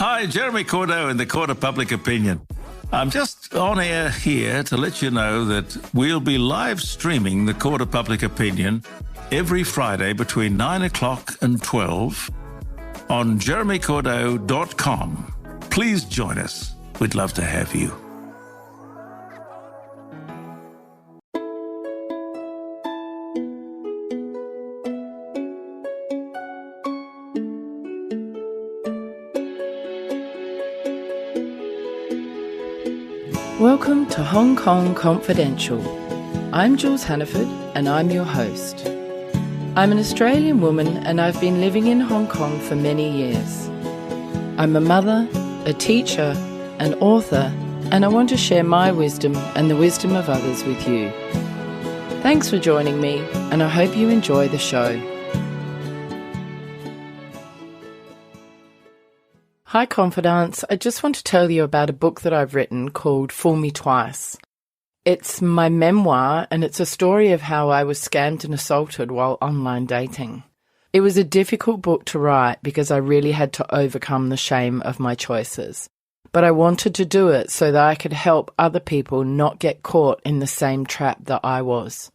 Hi, Jeremy Cordeaux in the Court of Public Opinion. I'm just on air here to let you know that we'll be live streaming the Court of Public Opinion every Friday between 9 o'clock and 12 on jeremycordeaux.com. Please join us. We'd love to have you. Welcome to Hong Kong Confidential. I'm Jules Hannaford and I'm your host. I'm an Australian woman and I've been living in Hong Kong for many years. I'm a mother, a teacher, an author, and I want to share my wisdom and the wisdom of others with you. Thanks for joining me and I hope you enjoy the show. Hi Confidants, I just want to tell you about a book that I've written called Fool Me Twice. It's my memoir and it's a story of how I was scammed and assaulted while online dating. It was a difficult book to write because I really had to overcome the shame of my choices. But I wanted to do it so that I could help other people not get caught in the same trap that I was.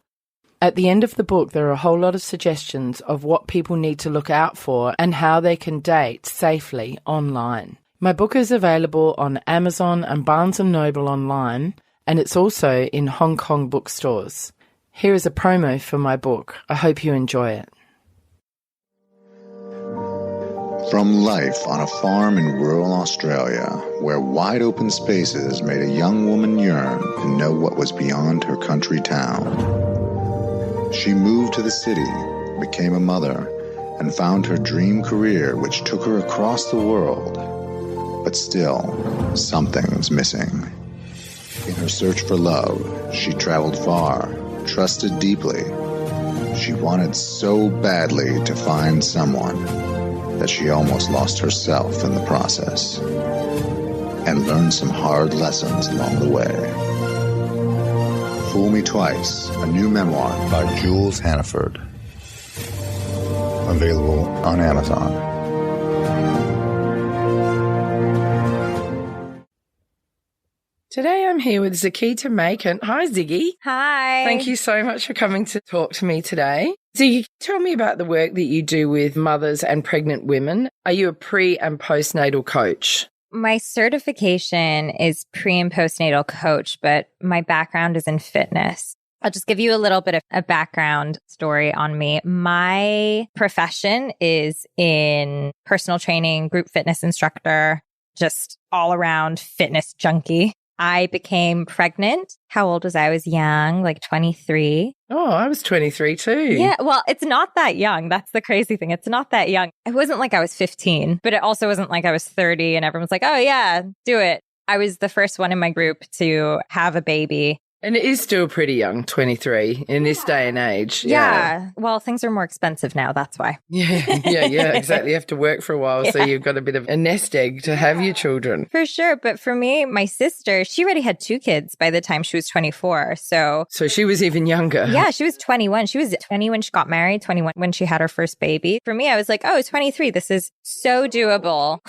At the end of the book, there are a whole lot of suggestions of what people need to look out for and how they can date safely online. My book is available on Amazon and Barnes & Noble online, and it's also in Hong Kong bookstores. Here is a promo for my book. I hope you enjoy it. From life on a farm in rural Australia, where wide open spaces made a young woman yearn to know what was beyond her country town. She moved to the city, became a mother, and found her dream career which took her across the world. But still, something's missing. In her search for love, she traveled far, trusted deeply. She wanted so badly to find someone that she almost lost herself in the process and learned some hard lessons along the way. Fool Me Twice, a new memoir by Jules Hannaford. Available on Amazon. Today I'm here with Ziggy Makant. Hi, Ziggy. Hi. Thank you so much for coming to talk to me today. Ziggy, tell me about the work that you do with mothers and pregnant women. Are you a pre- and postnatal coach? My certification is pre- and postnatal coach, but my background is in fitness. I'll just give you a little bit of a background story on me. My profession is in personal training, group fitness instructor, just all around fitness junkie. I became pregnant. How old was I? I was young, like 23. Oh, I was 23 too. Yeah, well, it's not that young. That's the crazy thing. It's not that young. It wasn't like I was 15, but it also wasn't like I was 30 and everyone's like, oh yeah, do it. I was the first one in my group to have a baby. And it is still pretty young, 23, in this day and age. Yeah. Well, things are more expensive now. That's why. Yeah, exactly. You have to work for a while, so you've got a bit of a nest egg to have your children. For sure. But for me, my sister, she already had 2 kids by the time she was 24. So she was even younger. Yeah, she was 21. She was 20 when she got married, 21 when she had her first baby. For me, I was like, oh, 23. This is so doable.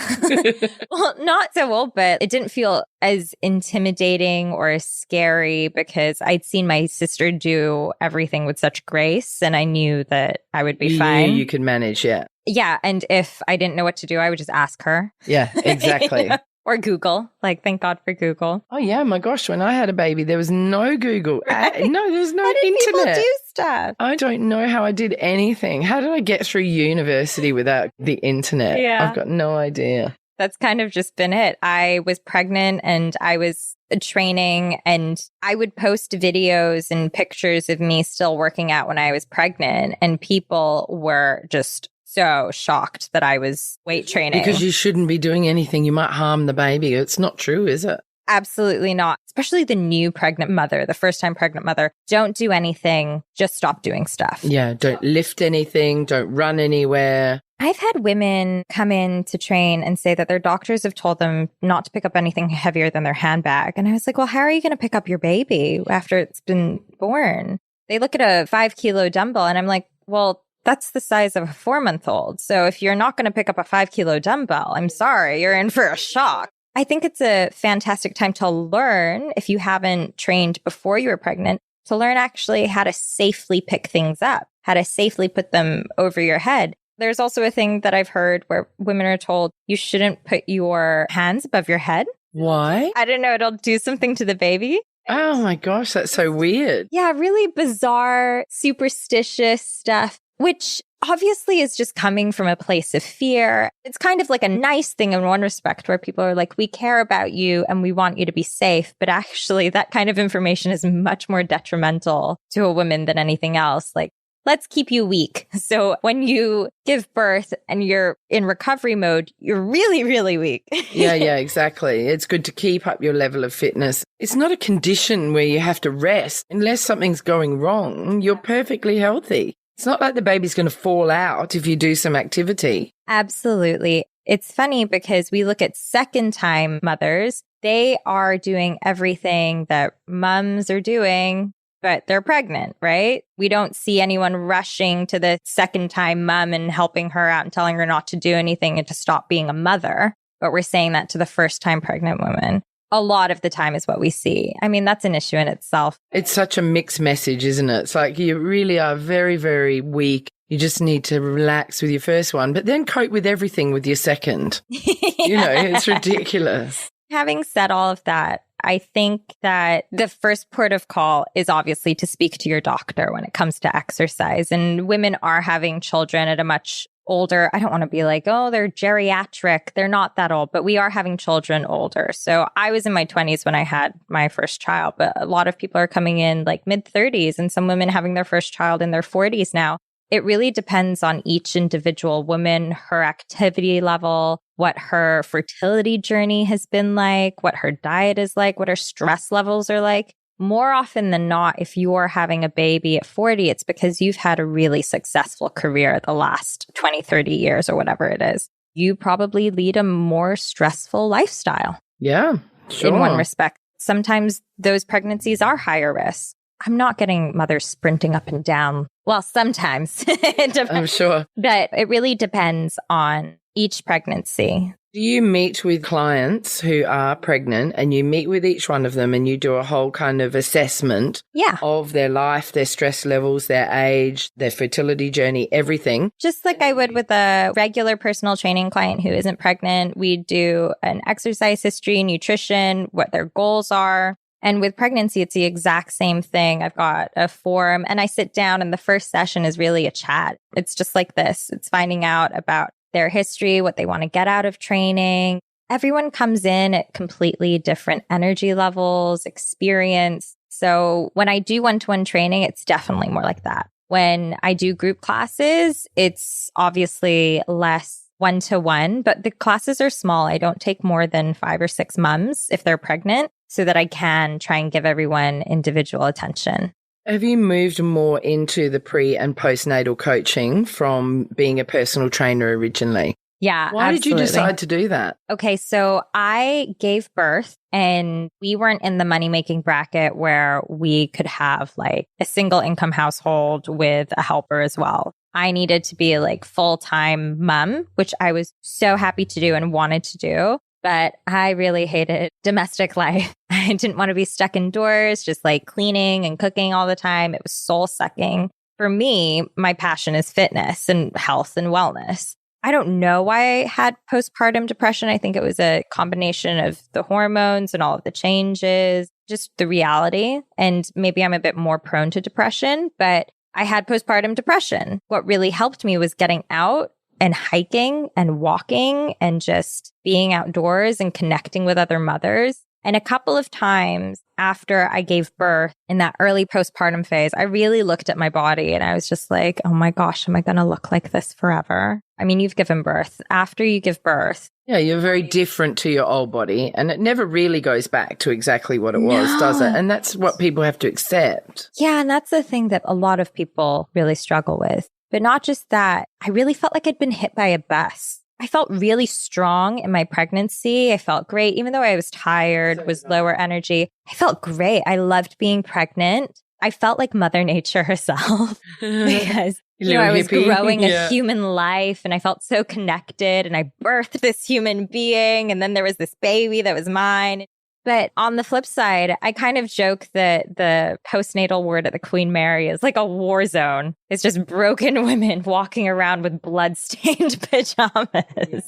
Well, not so old, but it didn't feel as intimidating or as scary because I'd seen my sister do everything with such grace and I knew that I would be fine. You could manage, yeah. Yeah. And if I didn't know what to do, I would just ask her. Yeah, exactly. Or Google. Like, thank God for Google. Oh, yeah. My gosh. When I had a baby, there was no Google. No, there was no How did internet. People do stuff? I don't know how I did anything. How did I get through university without the internet? Yeah. I've got no idea. That's kind of just been it. I was pregnant and I was training and I would post videos and pictures of me still working out when I was pregnant. And people were just so shocked that I was weight training. Because you shouldn't be doing anything. You might harm the baby. It's not true, is it? Absolutely not. Especially the new pregnant mother, the first time pregnant mother. Don't do anything. Just stop doing stuff. Yeah. Don't lift anything. Don't run anywhere. I've had women come in to train and say that their doctors have told them not to pick up anything heavier than their handbag. And I was like, well, how are you going to pick up your baby after it's been born? They look at a 5-kilo dumbbell and I'm like, well, That's the size of a 4-month-old. So if you're not going to pick up a 5-kilo dumbbell, I'm sorry, you're in for a shock. I think it's a fantastic time to learn, if you haven't trained before you were pregnant, to learn actually how to safely pick things up, how to safely put them over your head. There's also a thing that I've heard where women are told you shouldn't put your hands above your head. Why? I don't know, it'll do something to the baby. Oh my gosh, that's so weird. Yeah, really bizarre, superstitious stuff, which obviously is just coming from a place of fear. It's kind of like a nice thing in one respect where people are like, we care about you and we want you to be safe. But actually, that kind of information is much more detrimental to a woman than anything else. Like, let's keep you weak. So when you give birth and you're in recovery mode, you're really, really weak. Yeah, exactly. It's good to keep up your level of fitness. It's not a condition where you have to rest. Unless something's going wrong, you're perfectly healthy. It's not like the baby's going to fall out if you do some activity. Absolutely. It's funny because we look at second-time mothers. They are doing everything that mums are doing, but they're pregnant, right? We don't see anyone rushing to the second-time mom and helping her out and telling her not to do anything and to stop being a mother. But we're saying that to the first-time pregnant woman. A lot of the time is what we see. I mean, that's an issue in itself. It's such a mixed message, isn't it? It's like you really are very, very weak. You just need to relax with your first one, but then cope with everything with your second. You know, it's ridiculous. Having said all of that, I think that the first port of call is obviously to speak to your doctor when it comes to exercise. And women are having children at a much older, I don't want to be like, oh, they're geriatric. They're not that old, but we are having children older. So I was in my 20s when I had my first child, but a lot of people are coming in like mid-30s and some women having their first child in their 40s now. It really depends on each individual woman, her activity level, what her fertility journey has been like, what her diet is like, what her stress levels are like. More often than not, if you're having a baby at 40, it's because you've had a really successful career the last 20, 30 years or whatever it is. You probably lead a more stressful lifestyle. Yeah, sure. In one respect. Sometimes those pregnancies are higher risk. I'm not getting mothers sprinting up and down. Well, sometimes. I'm sure. But it really depends on each pregnancy. Do you meet with clients who are pregnant and you meet with each one of them and you do a whole kind of assessment of their life, their stress levels, their age, their fertility journey, everything? Just like I would with a regular personal training client who isn't pregnant, we do an exercise history, nutrition, what their goals are. And with pregnancy, it's the exact same thing. I've got a form and I sit down and the first session is really a chat. It's just like this. It's finding out about their history, what they want to get out of training. Everyone comes in at completely different energy levels, experience. So when I do one-to-one training, it's definitely more like that. When I do group classes, it's obviously less one-to-one, but the classes are small. I don't take more than 5 or 6 mums if they're pregnant so that I can try and give everyone individual attention. Have you moved more into the pre and postnatal coaching from being a personal trainer originally? Yeah, Why did you decide to do that? Okay, so I gave birth and we weren't in the money-making bracket where we could have like a single income household with a helper as well. I needed to be like full-time mom, which I was so happy to do and wanted to do. But I really hated domestic life. I didn't want to be stuck indoors, just like cleaning and cooking all the time. It was soul sucking. For me, my passion is fitness and health and wellness. I don't know why I had postpartum depression. I think it was a combination of the hormones and all of the changes, just the reality. And maybe I'm a bit more prone to depression, but I had postpartum depression. What really helped me was getting out and hiking and walking and just being outdoors and connecting with other mothers. And a couple of times after I gave birth in that early postpartum phase, I really looked at my body and I was just like, oh my gosh, am I going to look like this forever? I mean, you've given birth. After you give birth. Yeah, you're very different to your old body and it never really goes back to exactly what it was, does it? And that's what people have to accept. Yeah, and that's the thing that a lot of people really struggle with. But not just that, I really felt like I'd been hit by a bus. I felt really strong in my pregnancy. I felt great. Even though I was tired, was lower energy, I felt great. I loved being pregnant. I felt like Mother Nature herself because I was growing a human life and I felt so connected and I birthed this human being and then there was this baby that was mine. But on the flip side, I kind of joke that the postnatal ward at the Queen Mary is like a war zone. It's just broken women walking around with blood-stained pajamas. Yeah.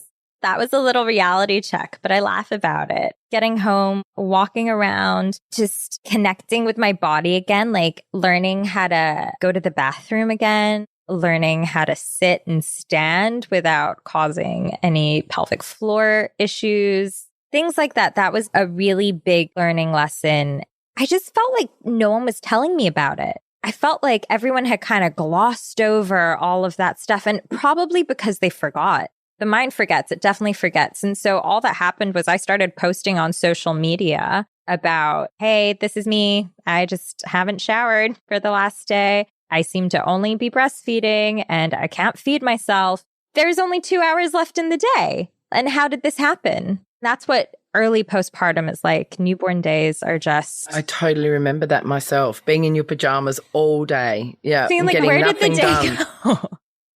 That was a little reality check, but I laugh about it. Getting home, walking around, just connecting with my body again, like learning how to go to the bathroom again, learning how to sit and stand without causing any pelvic floor issues, things like that. That was a really big learning lesson. I just felt like no one was telling me about it. I felt like everyone had kind of glossed over all of that stuff, and probably because they forgot. The mind forgets. It definitely forgets. And so all that happened was I started posting on social media about, hey, this is me. I just haven't showered for the last day. I seem to only be breastfeeding and I can't feed myself. There's only 2 hours left in the day. And how did this happen? That's what early postpartum is like. Newborn days are just... I totally remember that myself, being in your pajamas all day. Yeah. Feeling like, where did the day go?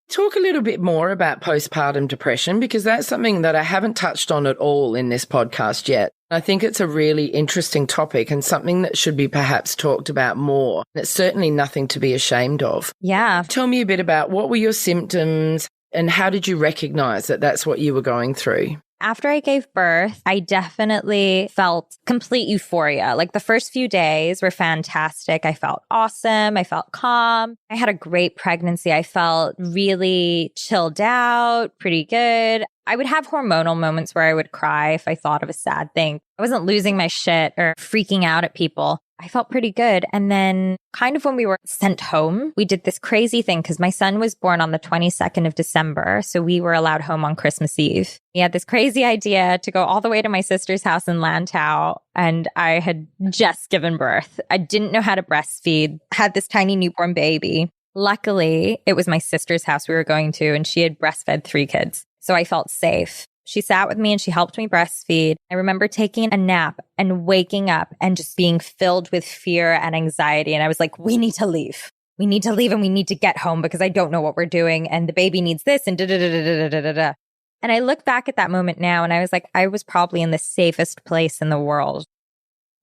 Talk a little bit more about postpartum depression, because that's something that I haven't touched on at all in this podcast yet. I think it's a really interesting topic and something that should be perhaps talked about more. It's certainly nothing to be ashamed of. Yeah. Tell me a bit about what were your symptoms and how did you recognize that that's what you were going through? After I gave birth, I definitely felt complete euphoria. Like the first few days were fantastic. I felt awesome. I felt calm. I had a great pregnancy. I felt really chilled out, pretty good. I would have hormonal moments where I would cry if I thought of a sad thing. I wasn't losing my shit or freaking out at people. I felt pretty good. And then kind of when we were sent home, we did this crazy thing because my son was born on the 22nd of December. So we were allowed home on Christmas Eve. We had this crazy idea to go all the way to my sister's house in Lantau. And I had just given birth. I didn't know how to breastfeed, had this tiny newborn baby. Luckily, it was my sister's house we were going to, and she had breastfed 3 kids. So I felt safe. She sat with me and she helped me breastfeed. I remember taking a nap and waking up and just being filled with fear and anxiety. And I was like, we need to leave. We need to leave and we need to get home because I don't know what we're doing. And the baby needs this and da-da-da-da-da-da-da-da. And I look back at that moment now and I was like, I was probably in the safest place in the world.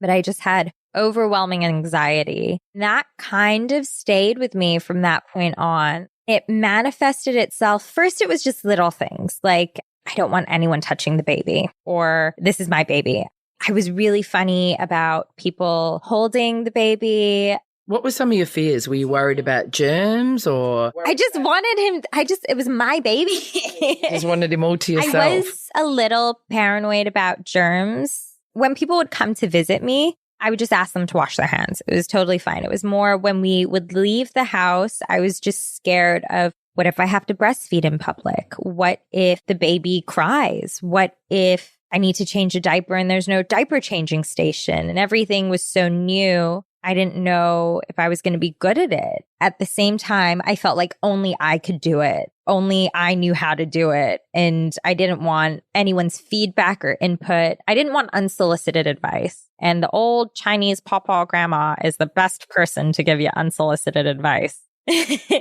But I just had overwhelming anxiety. That kind of stayed with me from that point on. It manifested itself. First, it was just little things like, I don't want anyone touching the baby, or this is my baby. I was really funny about people holding the baby. What were some of your fears? Were you worried about germs or? I just wanted him. It was my baby. Just wanted him all to yourself. I was a little paranoid about germs. When people would come to visit me, I would just ask them to wash their hands. It was totally fine. It was more when we would leave the house, I was just scared of, what if I have to breastfeed in public? What if the baby cries? What if I need to change a diaper and there's no diaper changing station? And everything was so new. I didn't know if I was going to be good at it. At the same time, I felt like only I could do it. Only I knew how to do it. And I didn't want anyone's feedback or input. I didn't want unsolicited advice. And the old Chinese pawpaw grandma is the best person to give you unsolicited advice.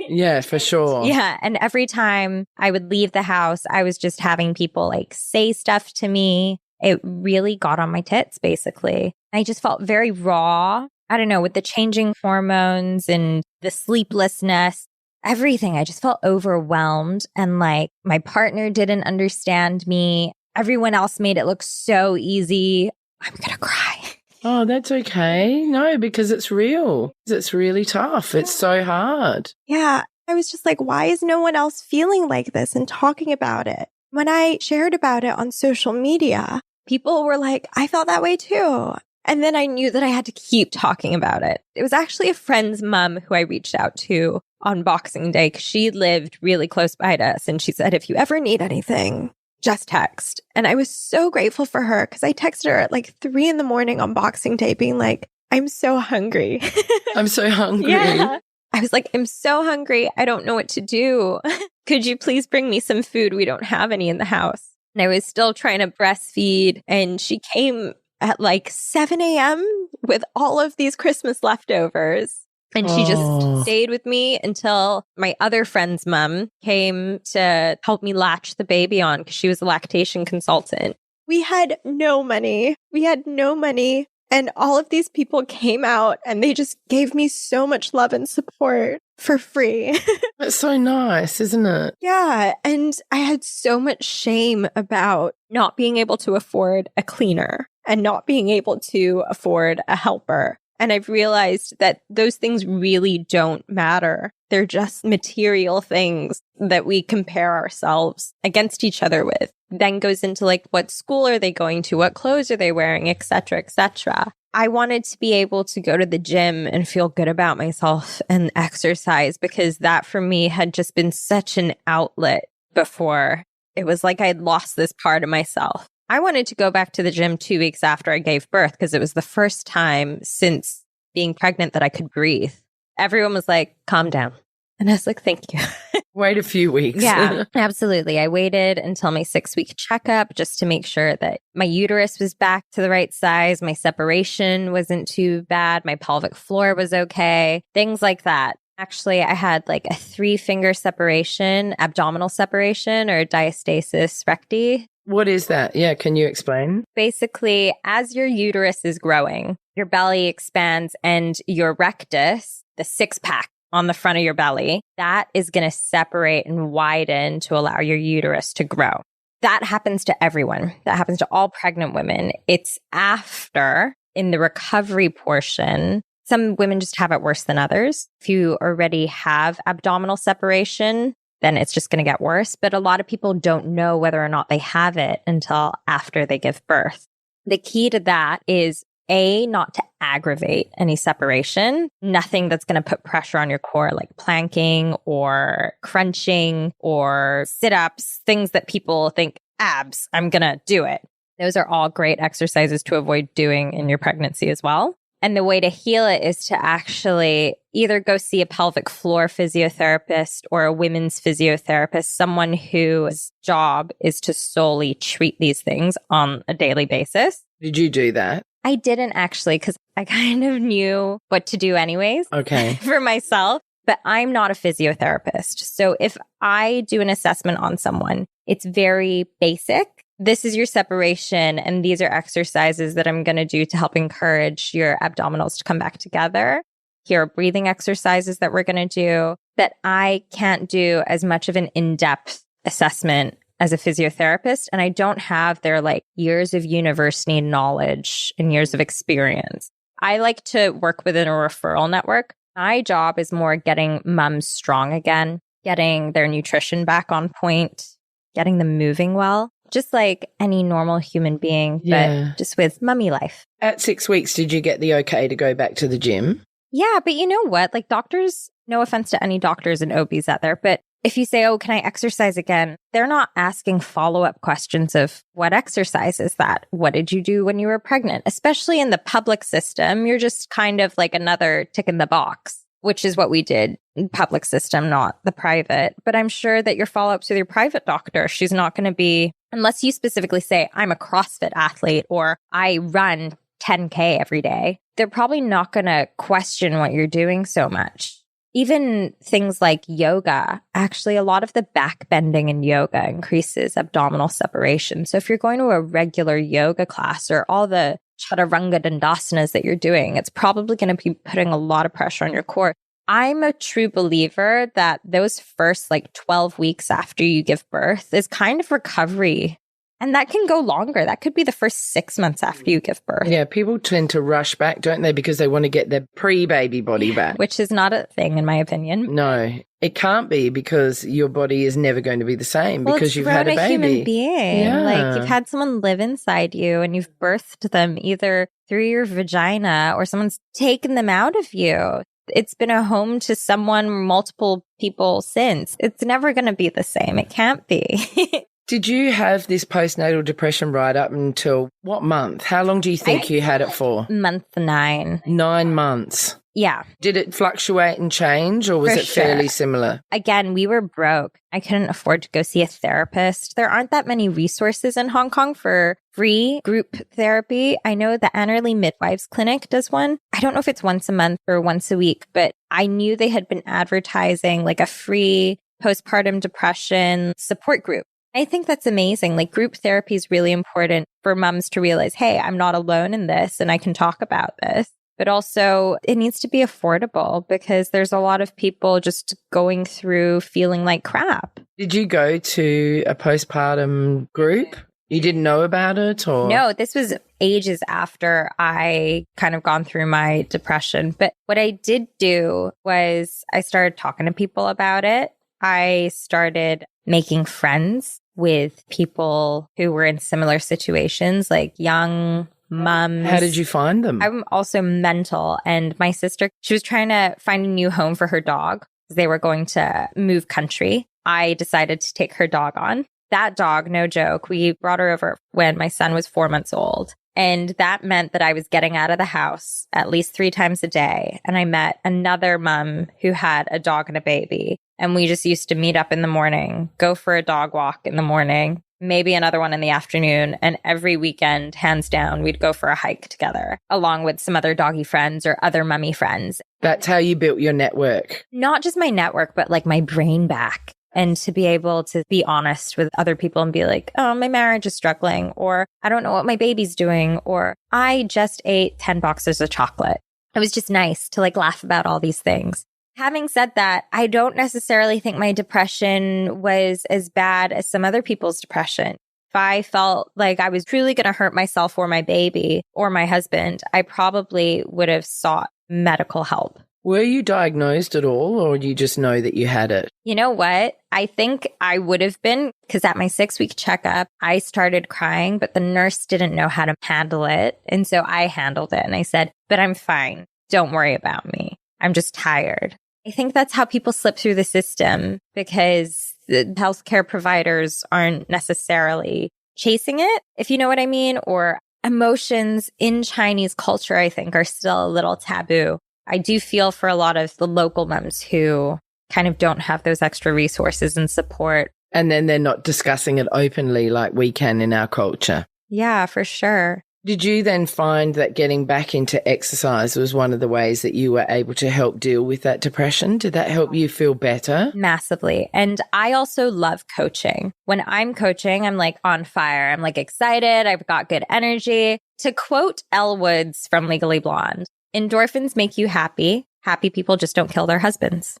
Yeah, for sure. Yeah. And every time I would leave the house, I was just having people like say stuff to me. It really got on my tits, basically. I just felt very raw. I don't know, with the changing hormones and the sleeplessness, everything. I just felt overwhelmed. And like my partner didn't understand me. Everyone else made it look so easy. I'm going to cry. Oh, that's okay. No, because it's real. It's really tough. It's so hard. Yeah. I was just like, why is no one else feeling like this and talking about it? When I shared about it on social media, people were like, I felt that way too. And then I knew that I had to keep talking about it. It was actually a friend's mom who I reached out to on Boxing Day because she lived really close by to us. And she said, if you ever need anything, just text. And I was so grateful for her because I texted her at like 3 a.m. on Boxing Day being like, I'm so hungry. I'm so hungry. Yeah. I was like, I'm so hungry. I don't know what to do. Could you please bring me some food? We don't have any in the house. And I was still trying to breastfeed. And she came at like 7 a.m. with all of these Christmas leftovers. And she just stayed with me until my other friend's mom came to help me latch the baby on because she was a lactation consultant. We had no money. And all of these people came out and they just gave me so much love and support for free. That's so nice, isn't it? Yeah. And I had so much shame about not being able to afford a cleaner and not being able to afford a helper. And I've realized that those things really don't matter. They're just material things that we compare ourselves against each other with. Then goes into like, what school are they going to? What clothes are they wearing? Et cetera, et cetera. I wanted to be able to go to the gym and feel good about myself and exercise because that for me had just been such an outlet before. It was like I had lost this part of myself. I wanted to go back to the gym 2 weeks after I gave birth because it was the first time since being pregnant that I could breathe. Everyone was like, calm down. And I was like, thank you. Wait a few weeks. Yeah, absolutely. I waited until my 6-week checkup just to make sure that my uterus was back to the right size. My separation wasn't too bad. My pelvic floor was okay. Things like that. Actually, I had like a 3-finger separation, abdominal separation or diastasis recti. What is that? Yeah, can you explain? Basically, as your uterus is growing, your belly expands and your rectus, the 6-pack on the front of your belly, that is going to separate and widen to allow your uterus to grow. That happens to everyone. That happens to all pregnant women. It's after, in the recovery portion, some women just have it worse than others. If you already have abdominal separation, then it's just going to get worse. But a lot of people don't know whether or not they have it until after they give birth. The key to that is not to aggravate any separation, nothing that's going to put pressure on your core, like planking or crunching or sit-ups, things that people think, abs, I'm going to do it. Those are all great exercises to avoid doing in your pregnancy as well. And the way to heal it is to actually either go see a pelvic floor physiotherapist or a women's physiotherapist, someone whose job is to solely treat these things on a daily basis. Did you do that? I didn't actually, because I kind of knew what to do anyways. Okay. For myself, but I'm not a physiotherapist. So if I do an assessment on someone, it's very basic. This is your separation, and these are exercises that I'm going to do to help encourage your abdominals to come back together. Here are breathing exercises that we're going to do, that I can't do as much of an in-depth assessment as a physiotherapist. And I don't have their like years of university knowledge and years of experience. I like to work within a referral network. My job is more getting moms strong again, getting their nutrition back on point, getting them moving well. Just like any normal human being, but just with mummy life. At 6 weeks, did you get the okay to go back to the gym? Yeah, but you know what? Like doctors, no offense to any doctors and OBs out there, but if you say, oh, can I exercise again? They're not asking follow-up questions of what exercise is that? What did you do when you were pregnant? Especially in the public system, you're just kind of like another tick in the box, which is what we did in public system, not the private. But I'm sure that your follow-ups with your private doctor, she's not going to be, unless you specifically say, I'm a CrossFit athlete or I run 10K every day, they're probably not going to question what you're doing so much. Even things like yoga, actually, a lot of the back bending in yoga increases abdominal separation. So if you're going to a regular yoga class or all the chaturanga dandasanas that you're doing, it's probably going to be putting a lot of pressure on your core. I'm a true believer that those first like 12 weeks after you give birth is kind of recovery. And that can go longer. That could be the first 6 months after you give birth. Yeah, people tend to rush back, don't they? Because they want to get their pre-baby body back. Which is not a thing, in my opinion. No, it can't be because your body is never going to be the same because you've had a baby. It's grown a human being. Yeah. Like you've had someone live inside you and you've birthed them either through your vagina or someone's taken them out of you. It's been a home to someone, multiple people since. It's never going to be the same. It can't be. Did you have this postnatal depression right up until what month? How long do you think you had it for? Month 9. 9 months. Yeah. Did it fluctuate and change, or was For it fairly similar? Again, we were broke. I couldn't afford to go see a therapist. There aren't that many resources in Hong Kong for free group therapy. I know the Annerley Midwives Clinic does one. I don't know if it's once a month or once a week, but I knew they had been advertising like a free postpartum depression support group. I think that's amazing. Like group therapy is really important for moms to realize, hey, I'm not alone in this and I can talk about this. But also it needs to be affordable because there's a lot of people just going through feeling like crap. Did you go to a postpartum group? You didn't know about it, or? No, this was ages after I kind of gone through my depression. But what I did do was I started talking to people about it. I started making friends with people who were in similar situations, like young mums. How did you find them? I'm also mental. And my sister, she was trying to find a new home for her dog because they were going to move country. I decided to take her dog on. That dog, no joke, we brought her over when my son was 4 months old. And that meant that I was getting out of the house at least 3 times a day. And I met another mom who had a dog and a baby. And we just used to meet up in the morning, go for a dog walk in the morning, maybe another one in the afternoon. And every weekend, hands down, we'd go for a hike together, along with some other doggy friends or other mummy friends. That's how you built your network. Not just my network, but like my brain back. And to be able to be honest with other people and be like, oh, my marriage is struggling, or I don't know what my baby's doing, or I just ate 10 boxes of chocolate. It was just nice to like laugh about all these things. Having said that, I don't necessarily think my depression was as bad as some other people's depression. If I felt like I was truly going to hurt myself or my baby or my husband, I probably would have sought medical help. Were you diagnosed at all, or do you just know that you had it? You know what? I think I would have been, because at my 6-week checkup, I started crying, but the nurse didn't know how to handle it. And so I handled it and I said, but I'm fine. Don't worry about me. I'm just tired. I think that's how people slip through the system because the healthcare providers aren't necessarily chasing it, if you know what I mean, or emotions in Chinese culture, I think, are still a little taboo. I do feel for a lot of the local moms who kind of don't have those extra resources and support. And then they're not discussing it openly like we can in our culture. Yeah, for sure. Did you then find that getting back into exercise was one of the ways that you were able to help deal with that depression? Did that help you feel better? Massively. And I also love coaching. When I'm coaching, I'm like on fire. I'm like excited. I've got good energy. To quote Elle Woods from Legally Blonde, endorphins make you happy. Happy people just don't kill their husbands.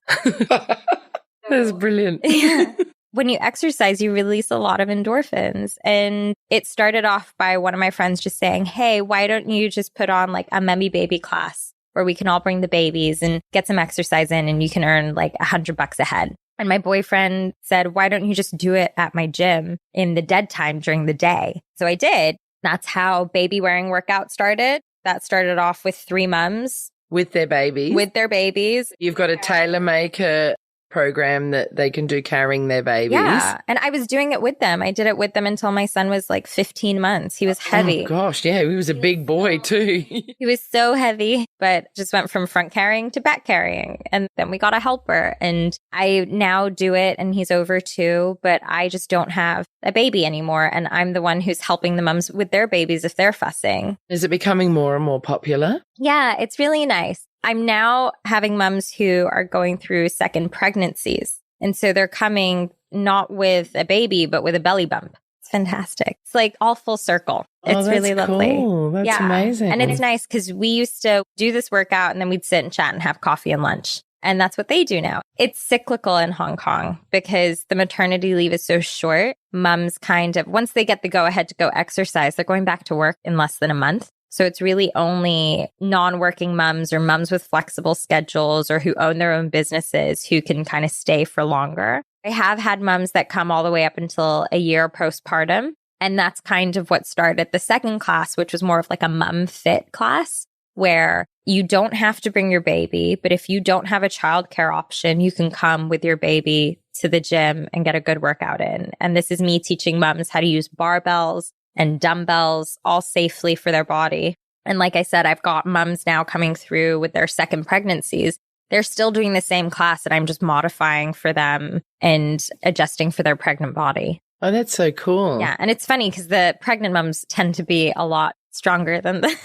That's brilliant. Yeah. When you exercise, you release a lot of endorphins. And it started off by one of my friends just saying, hey, why don't you just put on like a mummy baby class where we can all bring the babies and get some exercise in and you can earn like $100 a head. And my boyfriend said, why don't you just do it at my gym in the dead time during the day? So I did. That's how baby wearing workout started. That started off with 3 mums. With their babies? You've got a tailor-maker program that they can do carrying their babies. Yeah. And I was doing it with them. I did it with them until my son was like 15 months. He was heavy. Oh gosh, yeah. He was a big boy too. He was so heavy, but just went from front carrying to back carrying. And then we got a helper and I now do it and he's over 2, but I just don't have a baby anymore. And I'm the one who's helping the mums with their babies if they're fussing. Is it becoming more and more popular? Yeah, it's really nice. I'm now having mums who are going through second pregnancies. And so they're coming not with a baby, but with a belly bump. It's fantastic. It's like all full circle. It's really lovely. Cool. That's amazing. And it's nice because we used to do this workout and then we'd sit and chat and have coffee and lunch. And that's what they do now. It's cyclical in Hong Kong because the maternity leave is so short. Mums kind of, once they get the go ahead to go exercise, they're going back to work in less than a month. So it's really only non-working mums or mums with flexible schedules or who own their own businesses who can kind of stay for longer. I have had mums that come all the way up until a year postpartum. And that's kind of what started the second class, which was more of like a mum fit class where you don't have to bring your baby. But if you don't have a childcare option, you can come with your baby to the gym and get a good workout in. And this is me teaching mums how to use barbells and dumbbells all safely for their body. And like I said, I've got moms now coming through with their second pregnancies. They're still doing the same class and I'm just modifying for them and adjusting for their pregnant body. Oh, that's so cool. Yeah. And it's funny because the pregnant moms tend to be a lot stronger than the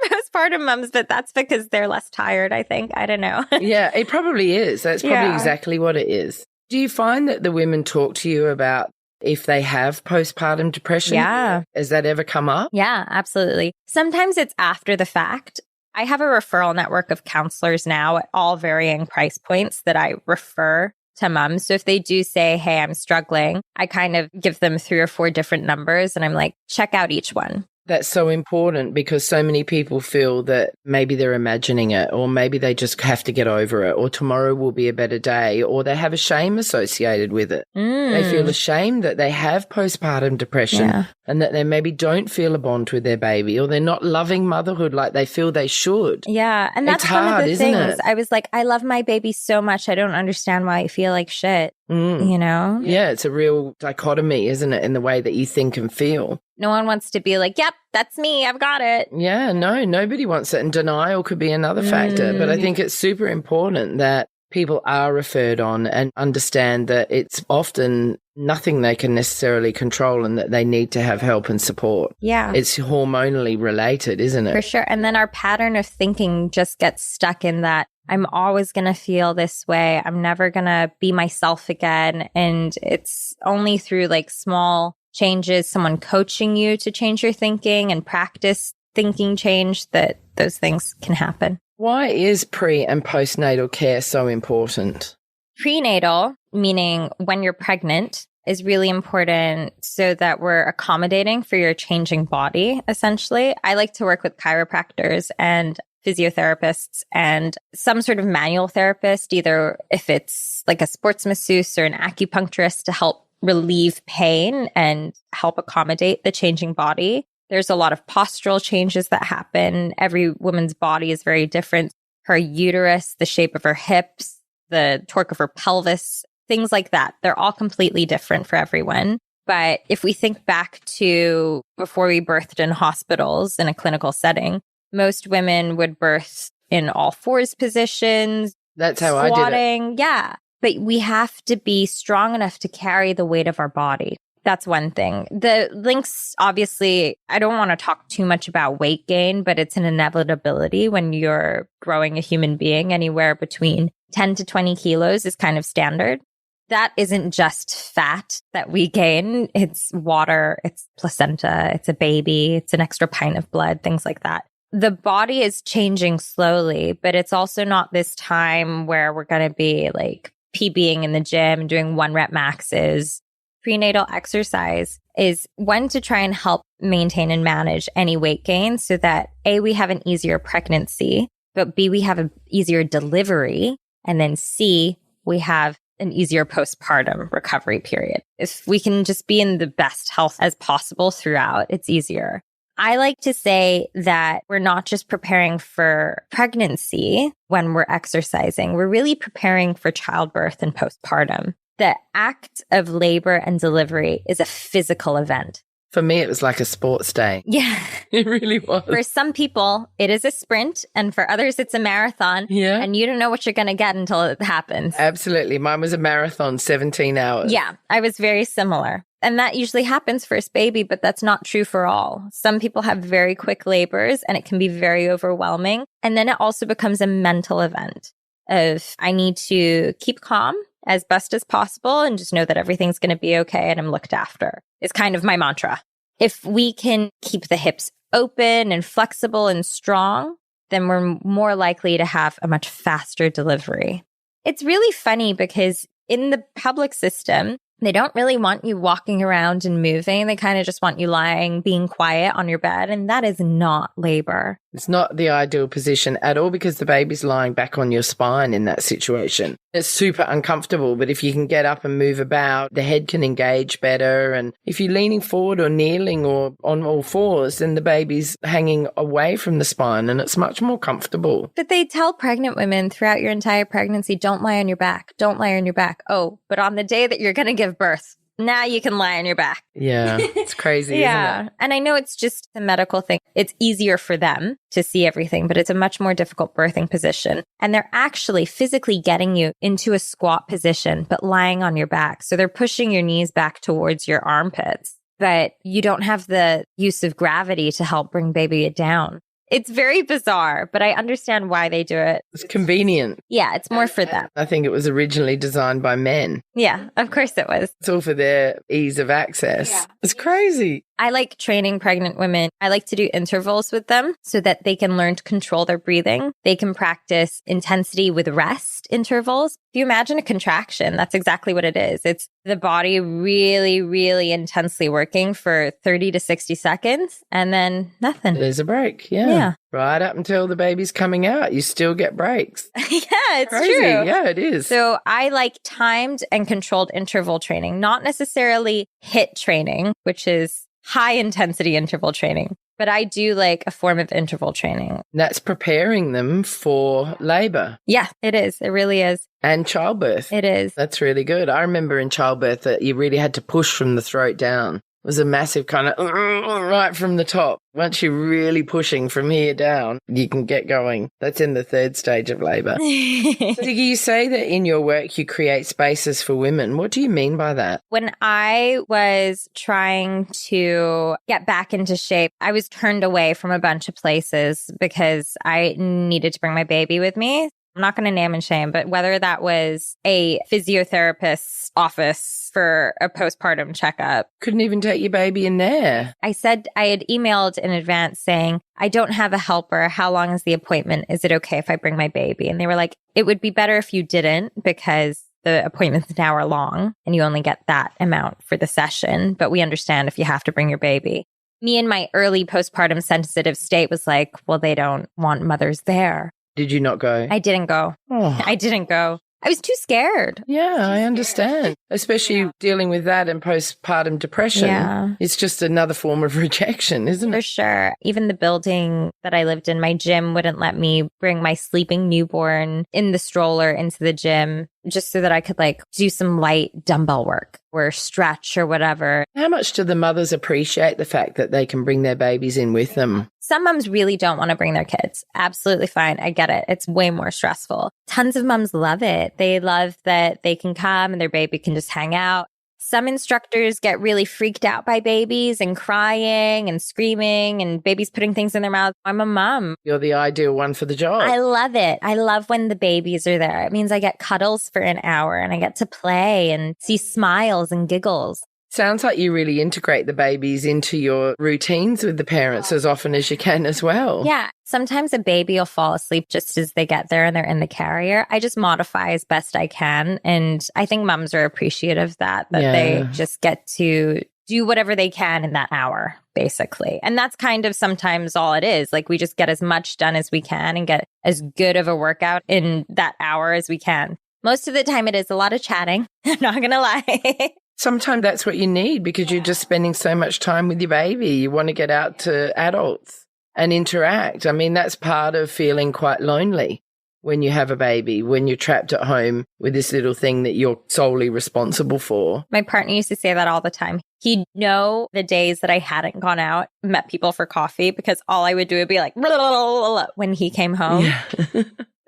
postpartum moms, but that's because they're less tired, I think. I don't know. Yeah, it probably is. That's probably exactly what it is. Do you find that the women talk to you about if they have postpartum depression? Yeah. Has that ever come up? Yeah, absolutely. Sometimes it's after the fact. I have a referral network of counselors now at all varying price points that I refer to moms. So if they do say, hey, I'm struggling, I kind of give them 3 or 4 different numbers and I'm like, check out each one. That's so important because so many people feel that maybe they're imagining it or maybe they just have to get over it or tomorrow will be a better day or they have a shame associated with it. They feel ashamed that they have postpartum depression and that they maybe don't feel a bond with their baby or they're not loving motherhood like they feel they should. Yeah. And that's hard, one of the isn't things. it? I was like, I love my baby so much. I don't understand why I feel like shit, you know? Yeah, it's a real dichotomy, isn't it, in the way that you think and feel. No one wants to be like, yep, that's me. I've got it. Yeah, no, nobody wants it. And denial could be another factor. But I think it's super important that people are referred on and understand that it's often nothing they can necessarily control and that they need to have help and support. Yeah. It's hormonally related, isn't it? For sure. And then our pattern of thinking just gets stuck in that I'm always going to feel this way. I'm never going to be myself again. And it's only through like small changes, someone coaching you to change your thinking and practice thinking change that those things can happen. Why is pre and postnatal care so important? Prenatal, meaning when you're pregnant, is really important so that we're accommodating for your changing body, essentially. I like to work with chiropractors and physiotherapists and some sort of manual therapist, either if it's like a sports masseuse or an acupuncturist to help relieve pain and help accommodate the changing body. There's a lot of postural changes that happen. Every woman's body is very different. Her uterus, the shape of her hips, the torque of her pelvis, things like that. They're all completely different for everyone. But if we think back to before we birthed in hospitals in a clinical setting, most women would birth in all fours positions. That's how I did it. Squatting. Yeah. But we have to be strong enough to carry the weight of our body. That's one thing. The links, obviously, I don't want to talk too much about weight gain, but it's an inevitability when you're growing a human being. Anywhere between 10 to 20 kilos is kind of standard. That isn't just fat that we gain. It's water, it's placenta, it's a baby, it's an extra pint of blood, things like that. The body is changing slowly, but it's also not this time where we're going to be like PBing in the gym and doing 1 rep maxes. Prenatal exercise is one to try and help maintain and manage any weight gain so that A, we have an easier pregnancy, but B, we have an easier delivery, and then C, we have an easier postpartum recovery period. If we can just be in the best health as possible throughout, it's easier. I like to say that we're not just preparing for pregnancy when we're exercising. We're really preparing for childbirth and postpartum. The act of labor and delivery is a physical event. For me, it was like a sports day. Yeah. It really was. For some people, it is a sprint, and for others, it's a marathon. Yeah. And you don't know what you're going to get until it happens. Absolutely. Mine was a marathon, 17 hours. Yeah, I was very similar. And that usually happens first baby, but that's not true for all. Some people have very quick labors, and it can be very overwhelming. And then it also becomes a mental event of I need to keep calm as best as possible and just know that everything's going to be okay and I'm looked after. It's kind of my mantra. If we can keep the hips open and flexible and strong, then we're more likely to have a much faster delivery. It's really funny because in the public system, they don't really want you walking around and moving. They kind of just want you lying, being quiet on your bed. And that is not labor. It's not the ideal position at all because the baby's lying back on your spine in that situation. It's super uncomfortable, but if you can get up and move about, the head can engage better. And if you're leaning forward or kneeling or on all fours, then the baby's hanging away from the spine and it's much more comfortable. But they tell pregnant women throughout your entire pregnancy, don't lie on your back. Don't lie on your back. Oh, but on the day that you're going to give birth, Now you can lie on your back. Yeah, it's crazy, isn't it? And I know it's just a medical thing. It's easier for them to see everything, but it's a much more difficult birthing position. And they're actually physically getting you into a squat position, but lying on your back. So they're pushing your knees back towards your armpits, but you don't have the use of gravity to help bring baby down. It's very bizarre, but I understand why they do it. It's convenient. Yeah, it's more for them. I think it was originally designed by men. Yeah, of course it was. It's all for their ease of access. Yeah. It's crazy. I like training pregnant women. I like to do intervals with them so that they can learn to control their breathing. They can practice intensity with rest intervals. If you imagine a contraction, that's exactly what it is. It's the body really, really intensely working for 30 to 60 seconds and then nothing. There's a break. Yeah. Right up until the baby's coming out, you still get breaks. Yeah, it's crazy. True. Yeah, it is. So I like timed and controlled interval training, not necessarily HIIT training, which is high intensity interval training. But I do like a form of interval training. That's preparing them for labor. Yeah, it is. It really is. And childbirth. It is. That's really good. I remember in childbirth that you really had to push from the throat down. It was a massive kind of right from the top. Once you're really pushing from here down, you can get going. That's in the third stage of labor. Ziggy, you say that in your work you create spaces for women. What do you mean by that? When I was trying to get back into shape, I was turned away from a bunch of places because I needed to bring my baby with me. I'm not going to name and shame, but whether that was a physiotherapist's office for a postpartum checkup. Couldn't even take your baby in there. I said I had emailed in advance saying, I don't have a helper. How long is the appointment? Is it okay if I bring my baby? And they were like, it would be better if you didn't because the appointment's an hour long and you only get that amount for the session. But we understand if you have to bring your baby. Me in my early postpartum sensitive state was like, well, they don't want mothers there. Did you not go? I didn't go. Oh. I didn't go. I was too scared. Yeah, I understand. Especially dealing with that and postpartum depression. Yeah. It's just another form of rejection, isn't it? For sure. Even the building that I lived in, my gym wouldn't let me bring my sleeping newborn in the stroller into the gym just so that I could do some light dumbbell work or stretch or whatever. How much do the mothers appreciate the fact that they can bring their babies in with them? Some moms really don't want to bring their kids. Absolutely fine. I get it. It's way more stressful. Tons of moms love it. They love that they can come and their baby can just hang out. Some instructors get really freaked out by babies and crying and screaming and babies putting things in their mouth. I'm a mom. You're the ideal one for the job. I love it. I love when the babies are there. It means I get cuddles for an hour and I get to play and see smiles and giggles. Sounds like you really integrate the babies into your routines with the parents as often as you can as well. Yeah. Sometimes a baby will fall asleep just as they get there and they're in the carrier. I just modify as best I can. And I think moms are appreciative of that they just get to do whatever they can in that hour, basically. And that's kind of sometimes all it is. We just get as much done as we can and get as good of a workout in that hour as we can. Most of the time it is a lot of chatting. I'm not going to lie. Sometimes that's what you need because you're just spending so much time with your baby. You want to get out to adults and interact. I mean, that's part of feeling quite lonely when you have a baby, when you're trapped at home with this little thing that you're solely responsible for. My partner used to say that all the time. He'd know the days that I hadn't gone out, met people for coffee, because all I would do would be like, blah, blah, blah, blah, when he came home. Yeah.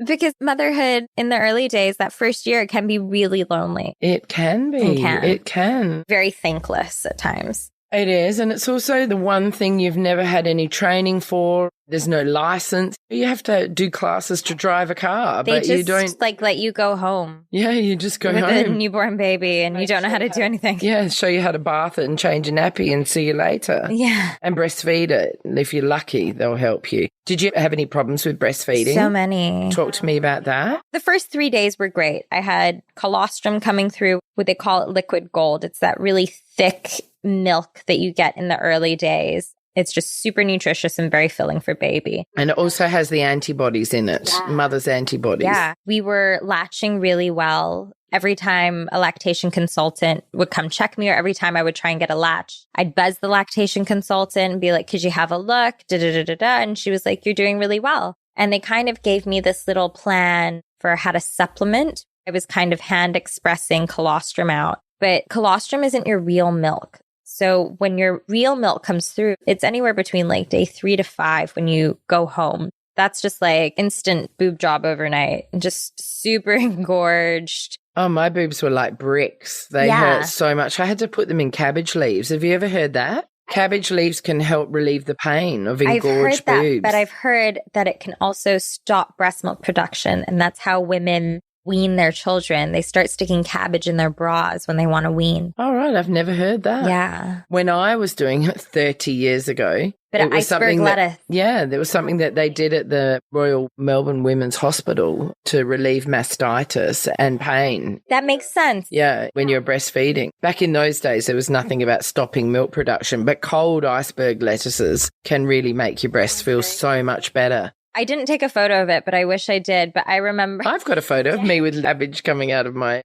Because motherhood in the early days, that first year, it can be really lonely. It can be. It can. Very thankless at times. It is. And it's also the one thing you've never had any training for. There's no license. You have to do classes to drive a car, but you don't let you go home. Yeah, you just go home with a newborn baby and you don't know how to do anything. Yeah, show you how to bath it and change a nappy and see you later. Yeah. And breastfeed it. If you're lucky, they'll help you. Did you have any problems with breastfeeding? So many. Talk to me about that. The first 3 days were great. I had colostrum coming through, what they call it liquid gold. It's that really thick milk that you get in the early days. It's just super nutritious and very filling for baby. And it also has the antibodies in it, mother's antibodies. Yeah. We were latching really well. Every time a lactation consultant would come check me or every time I would try and get a latch, I'd buzz the lactation consultant and be like, could you have a look? And she was like, you're doing really well. And they kind of gave me this little plan for how to supplement. I was kind of hand expressing colostrum out but colostrum isn't your real milk. So when your real milk comes through, it's anywhere between like day 3 to 5 when you go home. That's just like instant boob job overnight, just super engorged. Oh, my boobs were like bricks. They hurt so much. I had to put them in cabbage leaves. Have you ever heard that? Cabbage leaves can help relieve the pain of engorged I've heard that, boobs. but I've heard that it can also stop breast milk production. And that's how women wean their children. They start sticking cabbage in their bras when they want to wean. All right. I've never heard that. Yeah. When I was doing it 30 years ago, But it was iceberg lettuce. there was something that they did at the Royal Melbourne Women's Hospital to relieve mastitis and pain. That makes sense. Yeah, when you're breastfeeding. Back in those days, there was nothing about stopping milk production, but cold iceberg lettuces can really make your breasts feel so much better. I didn't take a photo of it, but I wish I did. But I remember I've got a photo of me with cabbage coming out of my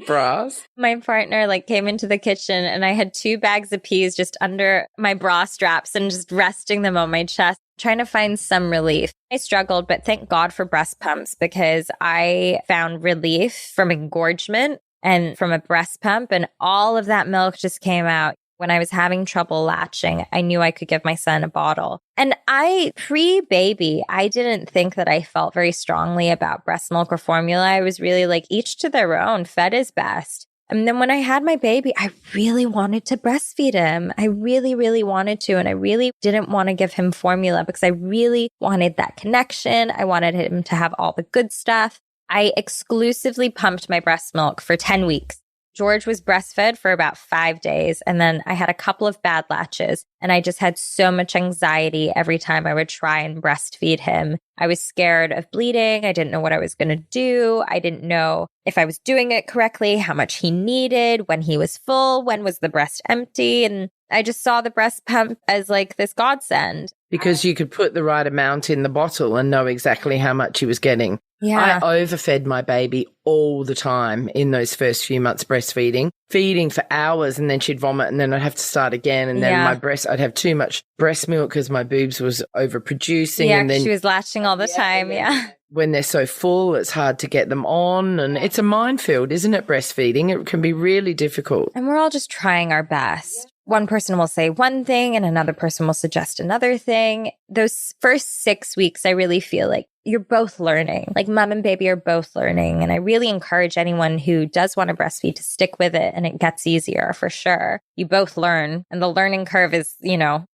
bras. my partner like came into the kitchen and I had 2 bags of peas just under my bra straps and just resting them on my chest, trying to find some relief. I struggled, but thank God for breast pumps because I found relief from engorgement and from a breast pump, and all of that milk just came out. When I was having trouble latching, I knew I could give my son a bottle. And pre-baby, I didn't think that I felt very strongly about breast milk or formula. I was really like, each to their own, fed is best. And then when I had my baby, I really wanted to breastfeed him. I really, really wanted to. And I really didn't want to give him formula because I really wanted that connection. I wanted him to have all the good stuff. I exclusively pumped my breast milk for 10 weeks. George was breastfed for about 5 days, and then I had a couple of bad latches, and I just had so much anxiety every time I would try and breastfeed him. I was scared of bleeding. I didn't know what I was going to do. I didn't know if I was doing it correctly, how much he needed, when he was full, when was the breast empty, and I just saw the breast pump as like this godsend. Because you could put the right amount in the bottle and know exactly how much he was getting. Yeah. I overfed my baby all the time in those first few months breastfeeding, feeding for hours, and then she'd vomit and then I'd have to start again. And then I'd have too much breast milk because my boobs was overproducing. Yeah, and then she was latching all the time. Yeah. When they're so full, it's hard to get them on. And it's a minefield, isn't it, breastfeeding? It can be really difficult. And we're all just trying our best. One person will say one thing and another person will suggest another thing. Those first 6 weeks, I really feel like you're both learning. Like mom and baby are both learning. And I really encourage anyone who does want to breastfeed to stick with it, and it gets easier for sure. You both learn, and the learning curve is,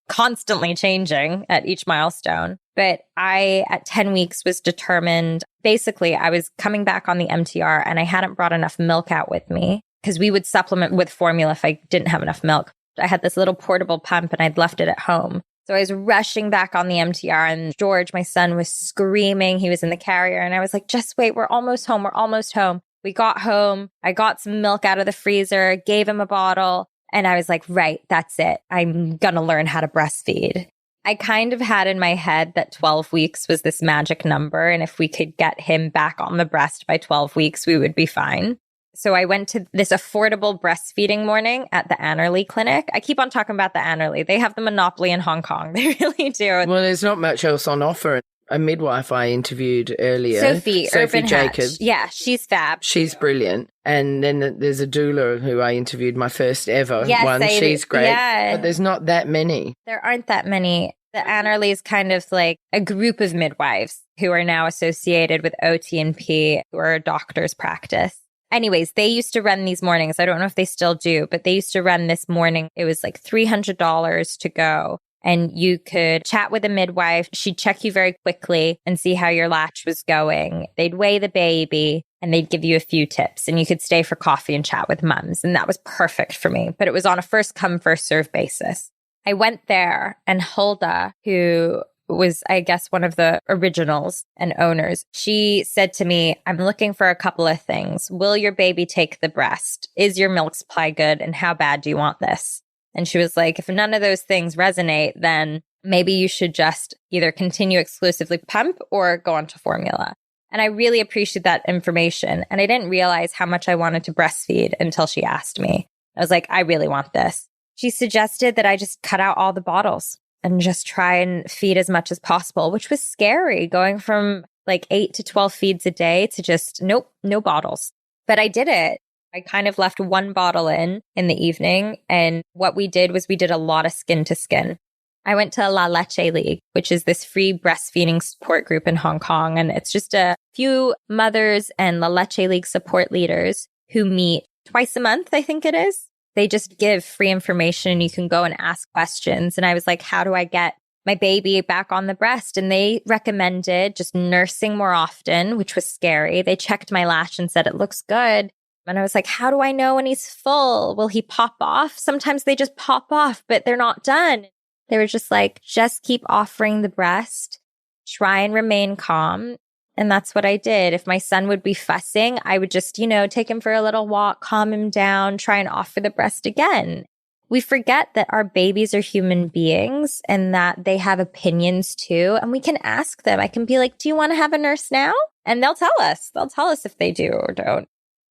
constantly changing at each milestone. But I, at 10 weeks, was determined. Basically, I was coming back on the MTR and I hadn't brought enough milk out with me because we would supplement with formula if I didn't have enough milk. I had this little portable pump and I'd left it at home. So I was rushing back on the MTR, and George, my son, was screaming. He was in the carrier and I was like, just wait, we're almost home. We're almost home. We got home. I got some milk out of the freezer, gave him a bottle, and I was like, right, that's it. I'm going to learn how to breastfeed. I kind of had in my head that 12 weeks was this magic number. And if we could get him back on the breast by 12 weeks, we would be fine. So I went to this affordable breastfeeding morning at the Annerley Clinic. I keep on talking about the Annerley. They have the monopoly in Hong Kong. They really do. Well, there's not much else on offer. A midwife I interviewed earlier, Sophie Jacobs. Yeah, she's fab. She's brilliant. And then there's a doula who I interviewed, my first ever one. She's great. Yeah. But there's not that many. There aren't that many. The Annerley is kind of like a group of midwives who are now associated with OT&P, who are a doctor's practice. Anyways, they used to run these mornings. I don't know if they still do, but they used to run this morning. It was like $300 to go. And you could chat with a midwife. She'd check you very quickly and see how your latch was going. They'd weigh the baby and they'd give you a few tips. And you could stay for coffee and chat with mums. And that was perfect for me. But it was on a first come, first serve basis. I went there, and Hulda, who was, I guess, one of the originals and owners, she said to me, I'm looking for a couple of things. Will your baby take the breast? Is your milk supply good? And how bad do you want this? And she was like, if none of those things resonate, then maybe you should just either continue exclusively pump or go on to formula. And I really appreciate that information. And I didn't realize how much I wanted to breastfeed until she asked me. I was like, I really want this. She suggested that I just cut out all the bottles and just try and feed as much as possible, which was scary, going from like 8 to 12 feeds a day to just, nope, no bottles. But I did it. I kind of left one bottle in the evening. And what we did was we did a lot of skin to skin. I went to La Leche League, which is this free breastfeeding support group in Hong Kong. And it's just a few mothers and La Leche League support leaders who meet twice a month, I think it is. They just give free information. You can go and ask questions. And I was like, how do I get my baby back on the breast? And they recommended just nursing more often, which was scary. They checked my latch and said, it looks good. And I was like, how do I know when he's full? Will he pop off? Sometimes they just pop off, but they're not done. They were just like, just keep offering the breast, try and remain calm. And that's what I did. If my son would be fussing, I would just, take him for a little walk, calm him down, try and offer the breast again. We forget that our babies are human beings and that they have opinions too. And we can ask them. I can be like, do you want to have a nurse now? And they'll tell us. They'll tell us if they do or don't.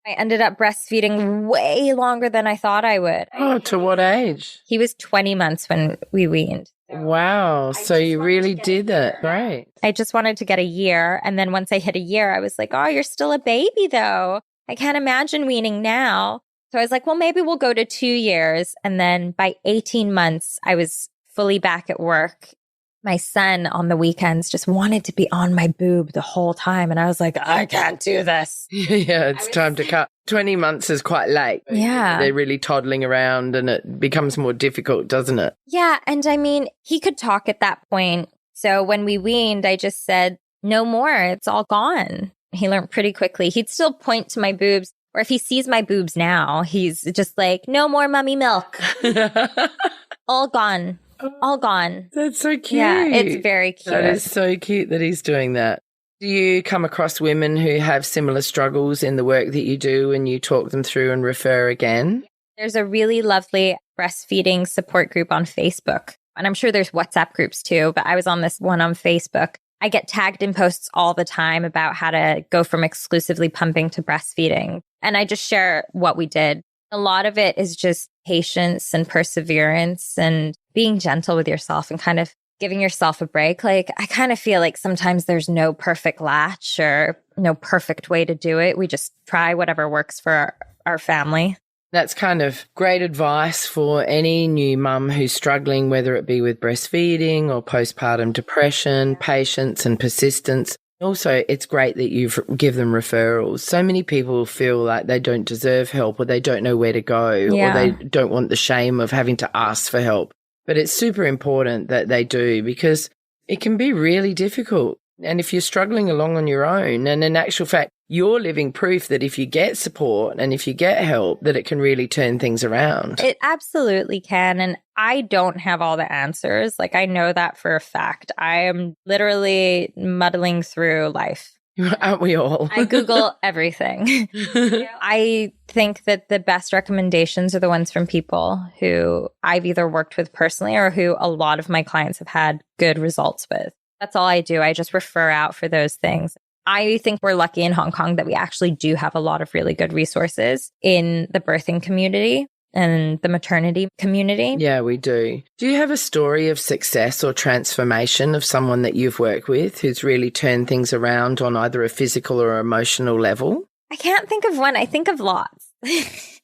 I ended up breastfeeding way longer than I thought I would. Oh, to what age? He was 20 months when we weaned. Wow. So you really did it. Great. I just wanted to get a year. And then once I hit a year, I was like, oh, you're still a baby though. I can't imagine weaning now. So I was like, well, maybe we'll go to 2 years. And then by 18 months, I was fully back at work. My son on the weekends just wanted to be on my boob the whole time. And I was like, I can't do this. Yeah, it's time to cut. 20 months is quite late. Yeah. They're really toddling around and it becomes more difficult, doesn't it? Yeah. And I mean, he could talk at that point. So when we weaned, I just said, no more. It's all gone. He learned pretty quickly. He'd still point to my boobs. Or if he sees my boobs now, he's just like, no more mummy milk. All gone. All gone. That's so cute. Yeah, it's very cute. That is so cute that he's doing that. Do you come across women who have similar struggles in the work that you do and you talk them through and refer again? There's a really lovely breastfeeding support group on Facebook. And I'm sure there's WhatsApp groups too, but I was on this one on Facebook. I get tagged in posts all the time about how to go from exclusively pumping to breastfeeding. And I just share what we did. A lot of it is just patience and perseverance and being gentle with yourself and kind of giving yourself a break. Like, I kind of feel like sometimes there's no perfect latch or no perfect way to do it. We just try whatever works for our family. That's kind of great advice for any new mum who's struggling, whether it be with breastfeeding or postpartum depression, patience and persistence. Also, it's great that you give them referrals. So many people feel like they don't deserve help or they don't know where to go or they don't want the shame of having to ask for help. But it's super important that they do because it can be really difficult. And if you're struggling along on your own, and in actual fact, you're living proof that if you get support and if you get help, that it can really turn things around. It absolutely can. And I don't have all the answers. Like, I know that for a fact. I am literally muddling through life. Aren't we all? I Google everything. I think that the best recommendations are the ones from people who I've either worked with personally or who a lot of my clients have had good results with. That's all I do. I just refer out for those things. I think we're lucky in Hong Kong that we actually do have a lot of really good resources in the birthing community and the maternity community. Yeah, we do. Do you have a story of success or transformation of someone that you've worked with who's really turned things around on either a physical or emotional level? I can't think of one. I think of lots.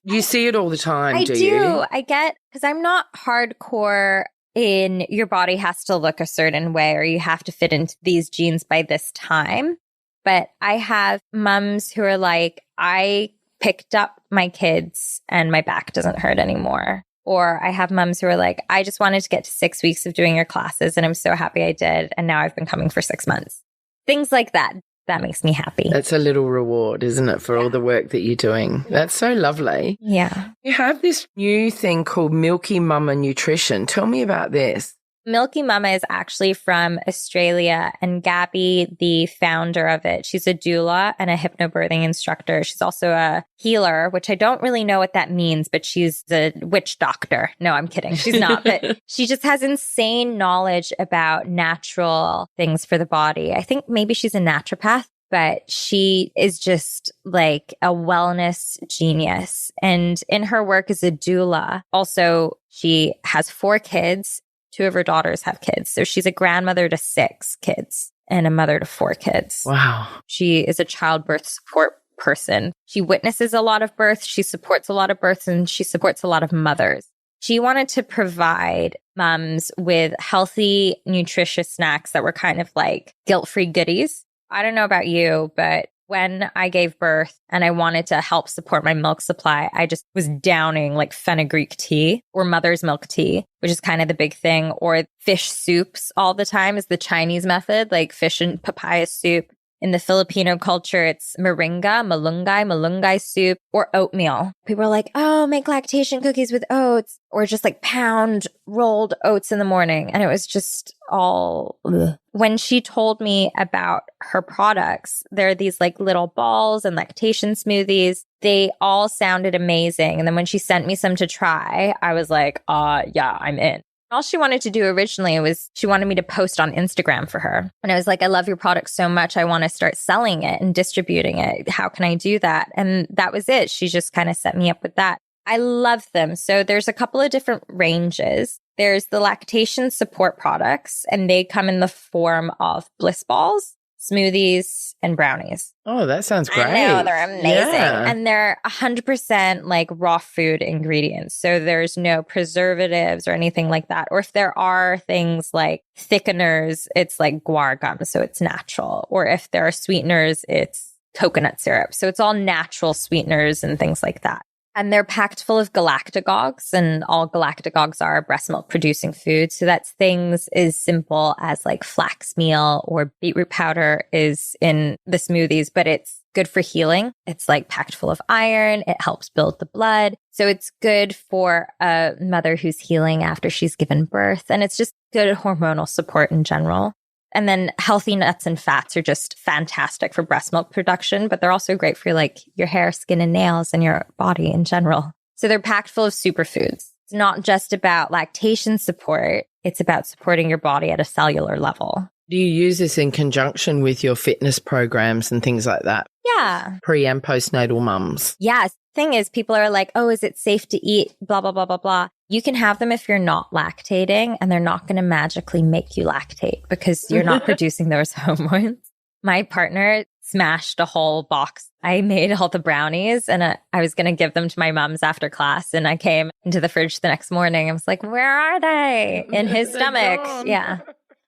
You see it all the time, I do you? I get, because I'm not hardcore in your body has to look a certain way or you have to fit into these jeans by this time. But I have mums who are like, I picked up my kids and my back doesn't hurt anymore. Or I have mums who are like, I just wanted to get to 6 weeks of doing your classes and I'm so happy I did. And now I've been coming for 6 months. Things like that. That makes me happy. That's a little reward, isn't it, for all the work that you're doing? That's so lovely. Yeah. You have this new thing called Milky Mumma Nutrition. Tell me about this. Milky Mumma is actually from Australia, and Gabby, the founder of it, she's a doula and a hypnobirthing instructor. She's also a healer, which I don't really know what that means, but she's a witch doctor. No, I'm kidding. She's not, but she just has insane knowledge about natural things for the body. I think maybe she's a naturopath, but she is just like a wellness genius. And in her work as a doula, also, she has 4 kids. 2 of her daughters have kids. So she's a grandmother to 6 kids and a mother to 4 kids. Wow. She is a childbirth support person. She witnesses a lot of births, she supports a lot of births, and she supports a lot of mothers. She wanted to provide moms with healthy, nutritious snacks that were kind of like guilt-free goodies. I don't know about you, but when I gave birth and I wanted to help support my milk supply, I just was downing like fenugreek tea or mother's milk tea, which is kind of the big thing, or fish soups all the time is the Chinese method, like fish and papaya soup. In the Filipino culture, it's malunggay soup, or oatmeal. People are like, oh, make lactation cookies with oats, or just like pound rolled oats in the morning. And it was just all ugh. When she told me about her products, there are these like little balls and lactation smoothies. They all sounded amazing. And then when she sent me some to try, I was like, yeah, I'm in. All she wanted to do originally was she wanted me to post on Instagram for her. And I was like, I love your product so much. I want to start selling it and distributing it. How can I do that? And that was it. She just kind of set me up with that. I love them. So there's a couple of different ranges. There's the lactation support products, and they come in the form of bliss balls, smoothies, and brownies. Oh, that sounds great. I know, they're amazing. Yeah. And they're 100% like raw food ingredients. So there's no preservatives or anything like that. Or if there are things like thickeners, it's like guar gum, so it's natural. Or if there are sweeteners, it's coconut syrup. So it's all natural sweeteners and things like that. And they're packed full of galactagogues, and all galactagogues are breast milk producing food. So that's things as simple as like flax meal or beetroot powder is in the smoothies, but it's good for healing. It's like packed full of iron. It helps build the blood. So it's good for a mother who's healing after she's given birth. And it's just good hormonal support in general. And then healthy nuts and fats are just fantastic for breast milk production, but they're also great for like your hair, skin, and nails and your body in general. So they're packed full of superfoods. It's not just about lactation support. It's about supporting your body at a cellular level. Do you use this in conjunction with your fitness programs and things like that? Yeah. Pre and postnatal mums? Yes. Thing is, people are like, oh, is it safe to eat? Blah, blah, blah, blah, blah. You can have them if you're not lactating, and they're not going to magically make you lactate because you're not producing those hormones. My partner smashed a whole box. I made all the brownies, and I was going to give them to my mom's after class. And I came into the fridge the next morning. I was like, where are they? In his stomach. Yeah.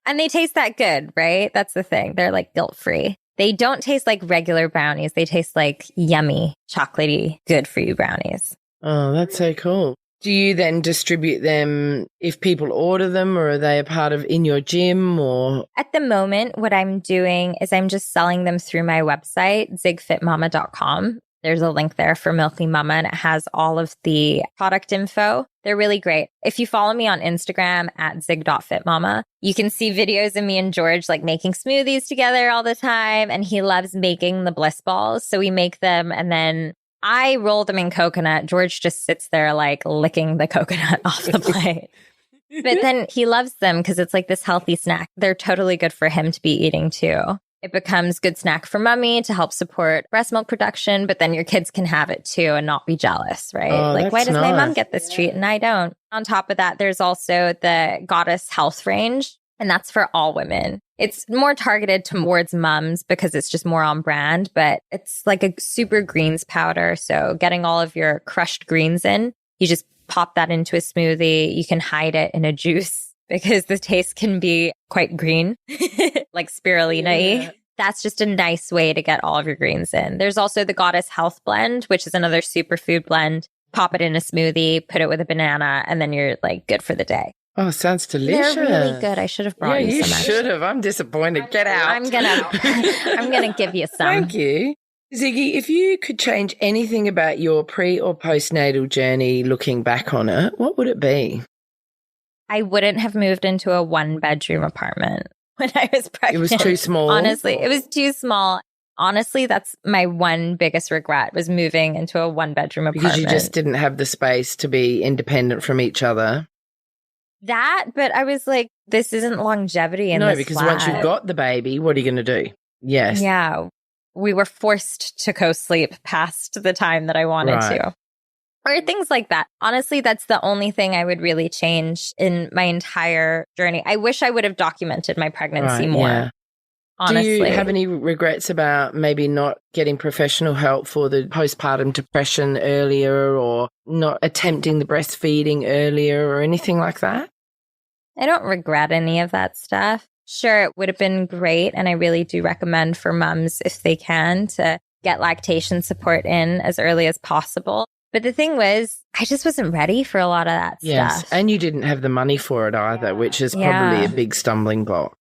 And they taste that good, right? That's the thing. They're like guilt-free. They don't taste like regular brownies. They taste like yummy, chocolatey, good for you brownies. Oh, that's so cool. Do you then distribute them if people order them, or are they a part of in your gym or? At the moment, what I'm doing is I'm just selling them through my website, zigfitmama.com. There's a link there for Milky Mumma, and it has all of the product info. They're really great. If you follow me on Instagram at zig.fitmama, you can see videos of me and George like making smoothies together all the time. And he loves making the bliss balls. So we make them, and then I roll them in coconut. George just sits there like licking the coconut off the plate. But then he loves them because it's like this healthy snack. They're totally good for him to be eating too. It becomes good snack for mommy to help support breast milk production, but then your kids can have it too and not be jealous, right? Oh, like, why does my mom nice. get this treat and I don't? On top of that, there's also the Goddess Health range, and that's for all women. It's more targeted towards moms because it's just more on brand, but it's like a super greens powder. So getting all of your crushed greens in, you just pop that into a smoothie. You can hide it in a juice because the taste can be quite green, like spirulina-y. Yeah. That's just a nice way to get all of your greens in. There's also the Goddess Health blend, which is another superfood blend. Pop it in a smoothie, put it with a banana, and then you're like good for the day. Oh, sounds delicious. They're really good. I should have brought you some. You should have. I'm disappointed. Get out. I'm gonna give you some. Thank you. Ziggy, if you could change anything about your pre or postnatal journey looking back on it, what would it be? I wouldn't have moved into a 1-bedroom apartment when I was pregnant. It was too small? Honestly, it was too small. Honestly, that's my one biggest regret, was moving into a 1-bedroom apartment. Because you just didn't have the space to be independent from each other. That, but I was like, this isn't longevity in this because flat. once you've got the baby, what are you going to do? Yes. Yeah. We were forced to co-sleep past the time that I wanted to. Or things like that. Honestly, that's the only thing I would really change in my entire journey. I wish I would have documented my pregnancy more. honestly. Do you have any regrets about maybe not getting professional help for the postpartum depression earlier, or not attempting the breastfeeding earlier, or anything like that? I don't regret any of that stuff. Sure, it would have been great. And I really do recommend for moms, if they can, to get lactation support in as early as possible. But the thing was, I just wasn't ready for a lot of that stuff. And you didn't have the money for it either, which is probably a big stumbling block.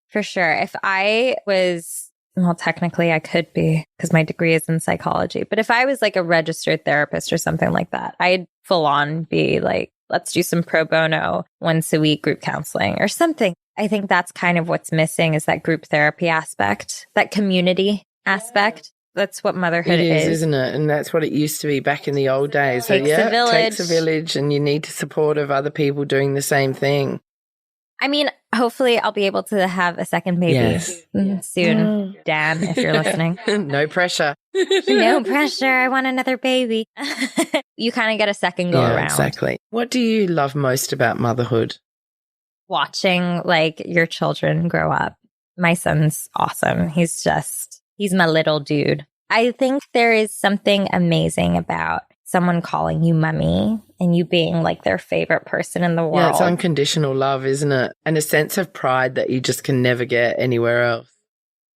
For sure. If I was, well, technically I could be because my degree is in psychology. But if I was like a registered therapist or something like that, I'd full on be like, let's do some pro bono once a week group counseling or something. I think that's kind of what's missing, is that group therapy aspect, that community aspect. That's what motherhood is, isn't it? And that's what it used to be back in the old days. Takes a village. It takes a village, and you need the support of other people doing the same thing. I mean, hopefully I'll be able to have a second baby soon, Dan, if you're listening. No pressure. No pressure. I want another baby. You kind of get a second go around. Exactly. What do you love most about motherhood? Watching like your children grow up. My son's awesome. He's my little dude. I think there is something amazing about someone calling you mommy and you being like their favorite person in the world. Yeah, it's unconditional love, isn't it? And a sense of pride that you just can never get anywhere else.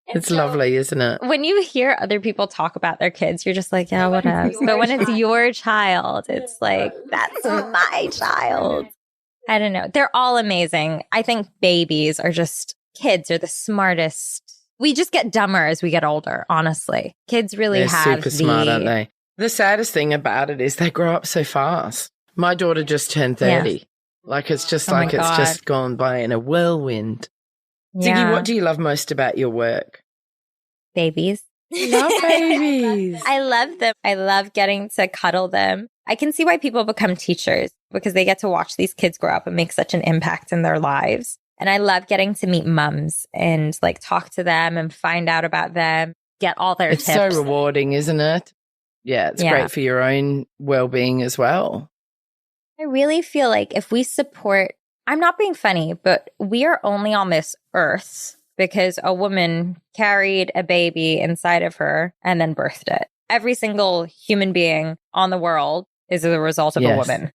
It's lovely, isn't it? When you hear other people talk about their kids, you're just like, yeah, whatever. But when it's your child, it's like, that's my child. I don't know. They're all amazing. I think babies are just, kids are the smartest. We just get dumber as we get older, honestly. Kids really They're have super smart, aren't they? The saddest thing about it is they grow up so fast. My daughter just turned 30. Yeah. Like it's just it's just gone by in a whirlwind. Yeah. Ziggy, what do you love most about your work? Babies. Love babies. I love them. I love getting to cuddle them. I can see why people become teachers, because they get to watch these kids grow up and make such an impact in their lives. And I love getting to meet mums and like talk to them and find out about them, get all their tips. It's so rewarding, isn't it? Yeah, it's great for your own well-being as well. I really feel like if we support, I'm not being funny, but we are only on this earth because a woman carried a baby inside of her and then birthed it. Every single human being on the world is the result of a woman.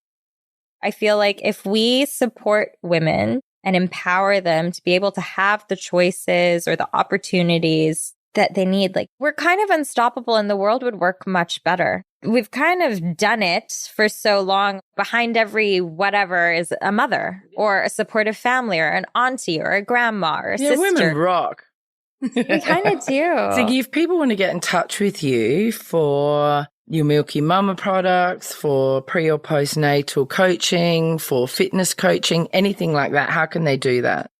I feel like if we support women and empower them to be able to have the choices or the opportunities that they need, like, we're kind of unstoppable and the world would work much better. We've kind of done it for so long. Behind every whatever is a mother or a supportive family or an auntie or a grandma or a sister. Women rock. We kind of do. Ziggy, if people want to get in touch with you for your Milky Mumma products, for pre or postnatal coaching, for fitness coaching, anything like that, how can they do that?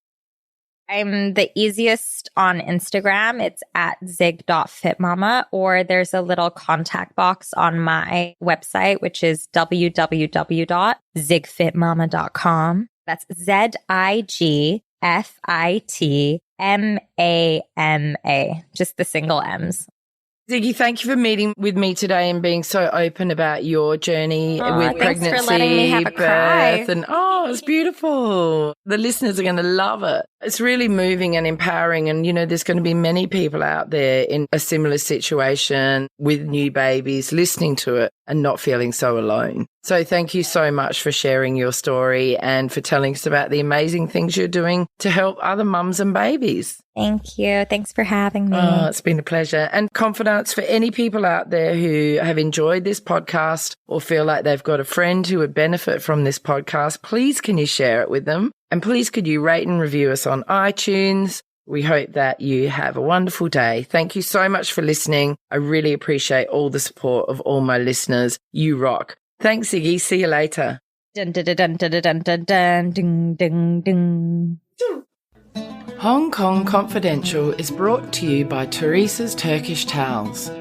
I'm the easiest on Instagram. It's at zig.fitmama, or there's a little contact box on my website, which is www.zigfitmama.com. That's ZIGFITMAMA, just the single M's. Ziggy, thank you for meeting with me today and being so open about your journey with pregnancy, thanks for letting me have a cry. birth, and it's beautiful. The listeners are going to love it. It's really moving and empowering, and there's going to be many people out there in a similar situation with new babies listening to it and not feeling so alone. So thank you so much for sharing your story and for telling us about the amazing things you're doing to help other mums and babies. Thank you. Thanks for having me. Oh, it's been a pleasure. And confidants for any people out there who have enjoyed this podcast or feel like they've got a friend who would benefit from this podcast, please can you share it with them? And please could you rate and review us on iTunes? We hope that you have a wonderful day. Thank you so much for listening. I really appreciate all the support of all my listeners. You rock. Thanks, Ziggy. See you later. Dun, dun, dun, dun, dun, dun, dun, dun, ding, ding, ding. Hong Kong Confidential is brought to you by Teresa's Turkish Towels.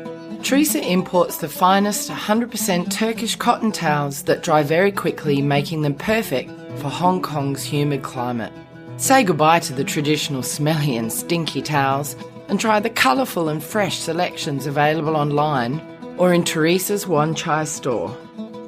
Teresa imports the finest 100% Turkish cotton towels that dry very quickly, making them perfect for Hong Kong's humid climate. Say goodbye to the traditional smelly and stinky towels and try the colourful and fresh selections available online or in Teresa's Wan Chai store.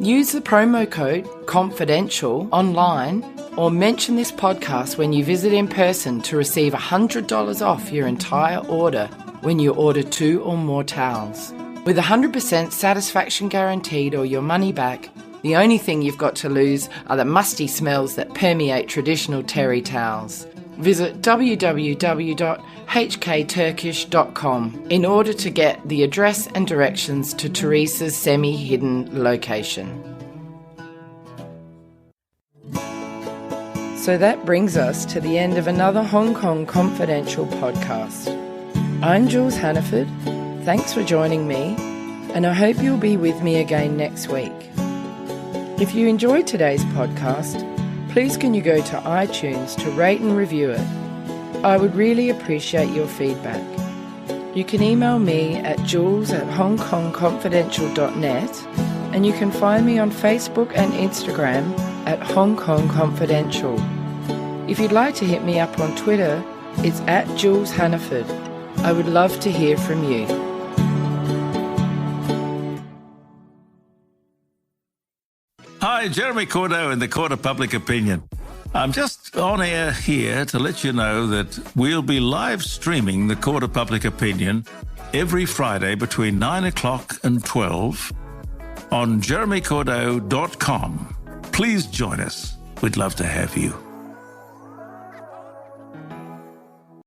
Use the promo code CONFIDENTIAL online or mention this podcast when you visit in person to receive $100 off your entire order when you order 2 or more towels. With 100% satisfaction guaranteed or your money back, the only thing you've got to lose are the musty smells that permeate traditional terry towels. Visit www.hkturkish.com in order to get the address and directions to Teresa's semi-hidden location. So that brings us to the end of another Hong Kong Confidential podcast. I'm Jules Hannaford. Thanks for joining me, and I hope you'll be with me again next week. If you enjoyed today's podcast, please can you go to iTunes to rate and review it? I would really appreciate your feedback. You can email me at jules@hongkongconfidential.net, and you can find me on Facebook and Instagram at Hong Kong Confidential. If you'd like to hit me up on Twitter, it's at Jules Hannaford. I would love to hear from you. Hi, Jeremy Cordeaux in the Court of Public Opinion. I'm just on air here to let you know that we'll be live streaming the Court of Public Opinion every Friday between 9 o'clock and 12 on jeremycordeaux.com. Please join us. We'd love to have you.